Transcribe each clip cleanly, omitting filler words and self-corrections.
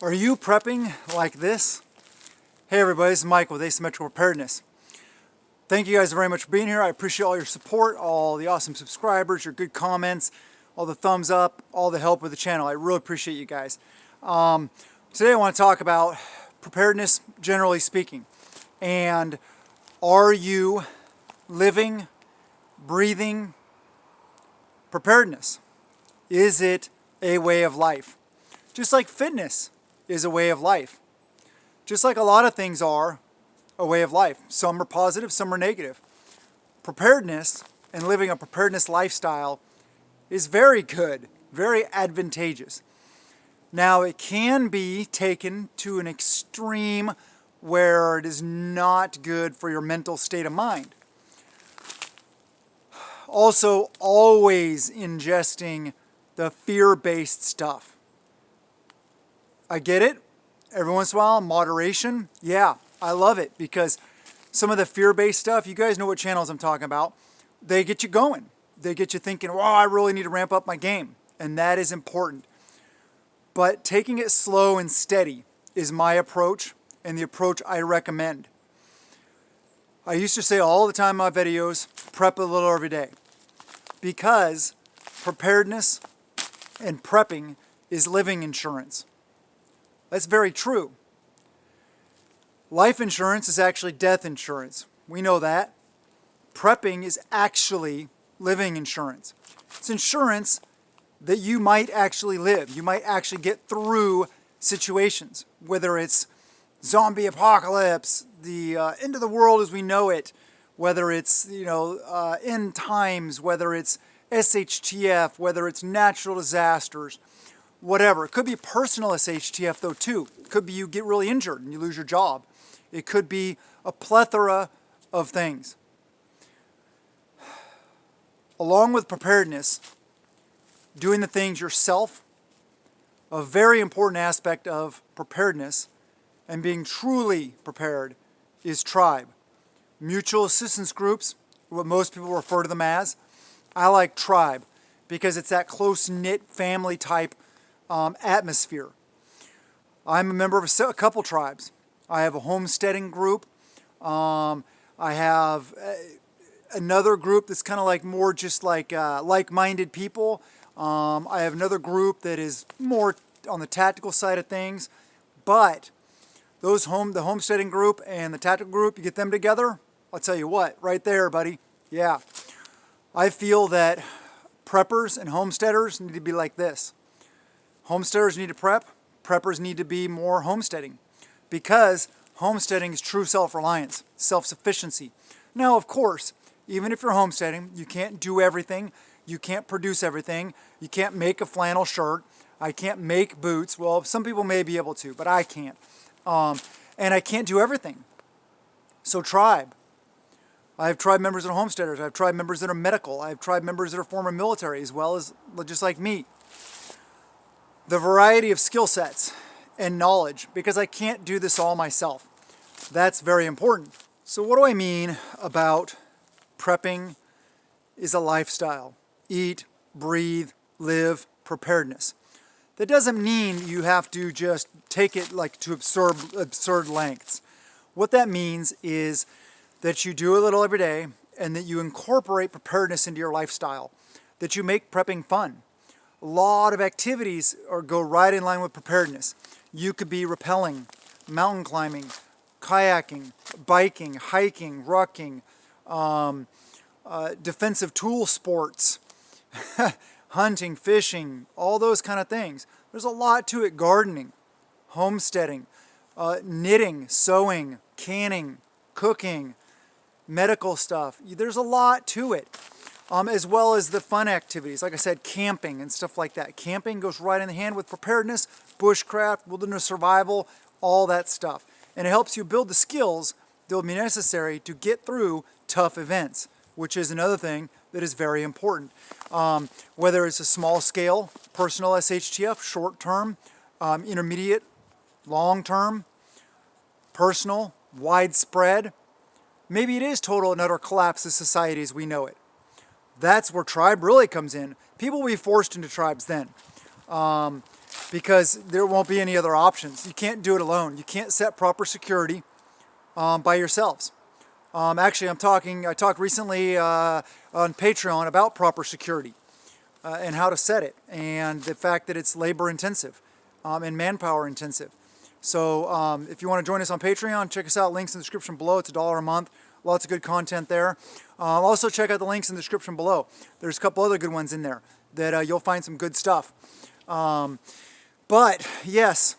Are you prepping like this? Hey everybody, this is Mike with Asymmetrical Preparedness. Thank you guys very much for being here. I appreciate all your support, all the awesome subscribers, your good comments, all the thumbs up, all the help with the channel. I really appreciate you guys. Today I want to talk about preparedness, generally speaking. And are you living, breathing preparedness? Is it a way of life? Just like fitness is a way of life. Just like a lot of things are a way of life. Some are positive, some are negative. Preparedness and living a preparedness lifestyle is very good, very advantageous. Now, it can be taken to an extreme where it is not good for your mental state of mind. Also, always ingesting the fear-based stuff. I get it. Every once in a while, moderation. Yeah, I love it because some of the fear-based stuff, you guys know what channels I'm talking about, they get you going. They get you thinking, wow, I really need to ramp up my game. And that is important. But taking it slow and steady is my approach and the approach I recommend. I used to say all the time in my videos, prep a little every day. Because preparedness and prepping is living insurance. That's very true. Life insurance is actually death insurance. We know that. Prepping is actually living insurance. It's insurance that you might actually live. You might actually get through situations, whether it's zombie apocalypse, the end of the world as we know it, whether it's end times, whether it's SHTF, whether it's natural disasters, whatever. It could be personal SHTF though too. It could be you get really injured and you lose your job. It could be a plethora of things. Along with preparedness, doing the things yourself, a very important aspect of preparedness and being truly prepared is tribe. Mutual assistance groups, what most people refer to them as. I like tribe because it's that close-knit family type atmosphere. I'm a member of a couple tribes. I have a homesteading group. I have another group that's kind of like more just like like-minded people. I have another group that is more on the tactical side of things. But the homesteading group and the tactical group, you get them together, I'll tell you what, right there, buddy. Yeah. I feel that preppers and homesteaders need to be like this. Homesteaders need to prep. Preppers need to be more homesteading because homesteading is true self-reliance, self-sufficiency. Now, of course, even if you're homesteading, you can't do everything. You can't produce everything. You can't make a flannel shirt. I can't make boots. Well, some people may be able to, but I can't. And I can't do everything. So tribe. I have tribe members that are homesteaders. I have tribe members that are medical. I have tribe members that are former military as well as just like me. The variety of skill sets and knowledge, because I can't do this all myself. That's very important. So what do I mean about prepping is a lifestyle? Eat, breathe, live, preparedness. That doesn't mean you have to just take it like to absurd lengths. What that means is that you do a little every day and that you incorporate preparedness into your lifestyle, that you make prepping fun. A lot of activities go right in line with preparedness. You could be rappelling, mountain climbing, kayaking, biking, hiking, rucking, defensive tool sports, hunting, fishing, all those kind of things. There's a lot to it. Gardening, homesteading, knitting, sewing, canning, cooking, medical stuff. There's a lot to it. As well as the fun activities, like I said, camping and stuff like that. Camping goes right in the hand with preparedness, bushcraft, wilderness survival, all that stuff. And it helps you build the skills that will be necessary to get through tough events, which is another thing that is very important. Whether it's a small scale, personal SHTF, short term, intermediate, long term, personal, widespread, maybe it is total and utter collapse of society as we know it. That's where tribe really comes in. People will be forced into tribes then. because there won't be any other options. You can't do it alone. You can't set proper security by yourselves. Actually, I talked recently on Patreon about proper security and how to set it, and the fact that it's labor intensive and manpower intensive. So if you want to join us on Patreon, check us out. Links in the description below. It's $1 a month. Lots of good content there. Also check out the links in the description below. There's a couple other good ones in there that you'll find some good stuff. But yes,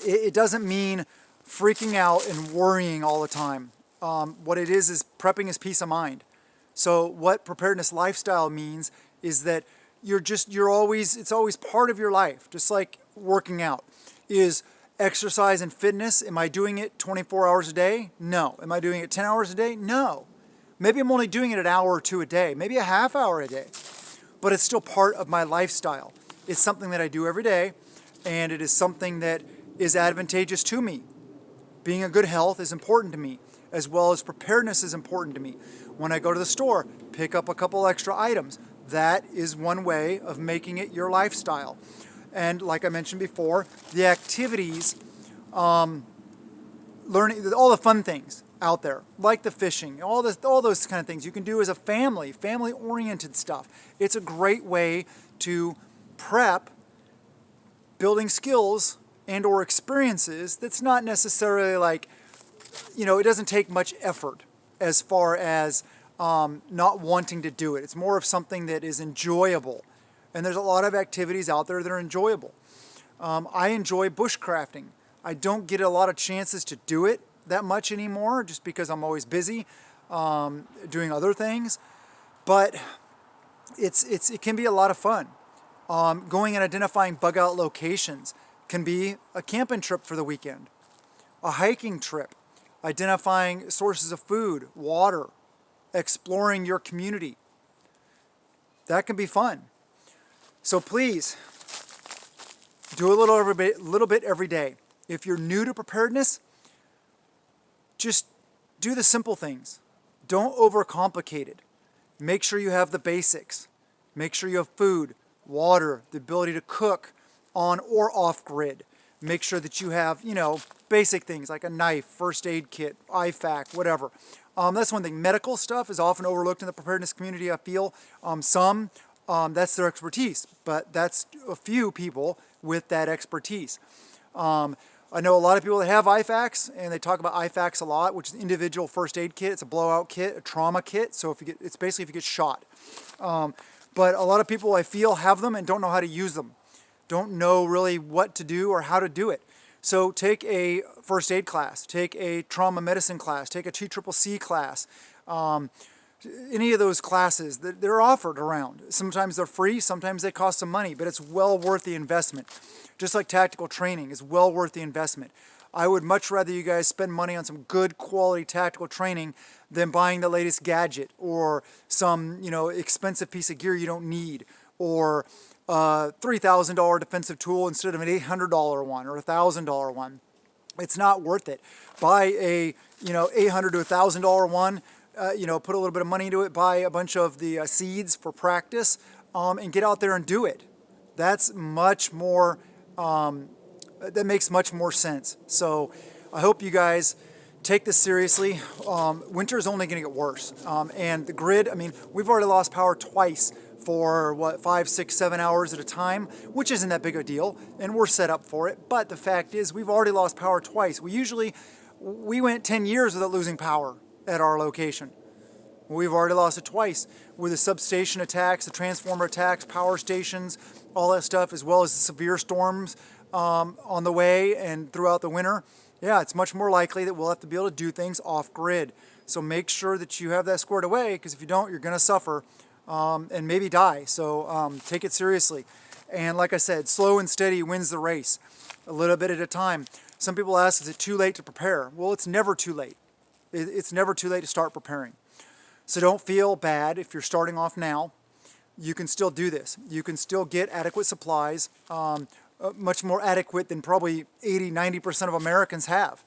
it doesn't mean freaking out and worrying all the time. What it is prepping is peace of mind. So what preparedness lifestyle means is that it's always part of your life, just like working out. Is exercise and fitness, am I doing it 24 hours a day? No. Am I doing it 10 hours a day? No. Maybe I'm only doing it an hour or two a day, maybe a half hour a day, but it's still part of my lifestyle. It's something that I do every day, and it is something that is advantageous to me. Being in good health is important to me, as well as preparedness is important to me. When I go to the store, pick up a couple extra items. That is one way of making it your lifestyle. And like I mentioned before, the activities, learning all the fun things out there, like the fishing, all those kind of things you can do as a family-oriented stuff. It's a great way to prep, building skills and or experiences that's not necessarily like, it doesn't take much effort as far as not wanting to do it. It's more of something that is enjoyable. And there's a lot of activities out there that are enjoyable. I enjoy bushcrafting. I don't get a lot of chances to do it that much anymore just because I'm always busy doing other things. But it can be a lot of fun. Going and identifying bug out locations can be a camping trip for the weekend, a hiking trip, identifying sources of food, water, exploring your community. That can be fun. So please, do a little bit every day. If you're new to preparedness, just do the simple things. Don't overcomplicate it. Make sure you have the basics. Make sure you have food, water, the ability to cook on or off grid. Make sure that you have, basic things like a knife, first aid kit, IFAK, whatever. That's one thing. Medical stuff is often overlooked in the preparedness community, I feel. That's their expertise, but that's a few people with that expertise. I know a lot of people that have IFAKs, and they talk about IFAKs a lot, which is individual first aid kit. It's a blowout kit, a trauma kit. So it's basically if you get shot. But a lot of people I feel have them and don't know how to use them. Don't know really what to do or how to do it. So take a first aid class, take a trauma medicine class, take a TCCC class. Any of those classes, they're offered around. Sometimes they're free, sometimes they cost some money, but it's well worth the investment. Just like tactical training is well worth the investment. I would much rather you guys spend money on some good quality tactical training than buying the latest gadget or some, expensive piece of gear you don't need, or a $3,000 defensive tool instead of an $800 one or a $1,000 one. It's not worth it. Buy a, $800 to $1,000 one. Put a little bit of money into it, buy a bunch of the seeds for practice, and get out there and do it. That's much more, that makes much more sense. So I hope you guys take this seriously. Winter is only going to get worse. And the grid, we've already lost power twice for 5, 6, 7 hours at a time, which isn't that big a deal, and we're set up for it. But the fact is, we've already lost power twice. We went 10 years without losing power at our location. We've already lost it twice with the substation attacks, the transformer attacks, power stations, all that stuff, as well as the severe storms on the way and throughout the winter. Yeah, it's much more likely that we'll have to be able to do things off grid. So make sure that you have that squared away, because if you don't, you're going to suffer and maybe die. So take it seriously. And like I said, slow and steady wins the race, a little bit at a time. Some people ask, is it too late to prepare? Well, it's never too late. It's never too late to start preparing. So don't feel bad if you're starting off now. You can still do this. You can still get adequate supplies, much more adequate than probably 80–90% of Americans have.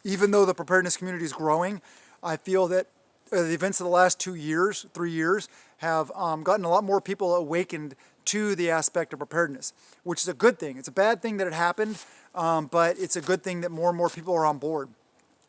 Even though the preparedness community is growing, I feel that the events of the last 2 years, 3 years, have gotten a lot more people awakened to the aspect of preparedness, which is a good thing. It's a bad thing that it happened, but it's a good thing that more and more people are on board.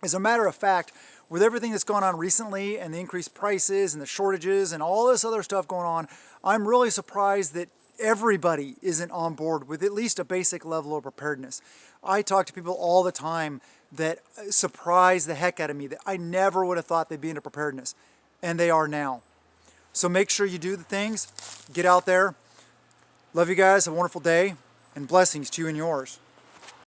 As a matter of fact, with everything that's gone on recently and the increased prices and the shortages and all this other stuff going on, I'm really surprised that everybody isn't on board with at least a basic level of preparedness. I talk to people all the time that surprise the heck out of me that I never would have thought they'd be into preparedness, and they are now. So make sure you do the things, get out there. Love you guys, have a wonderful day, and blessings to you and yours.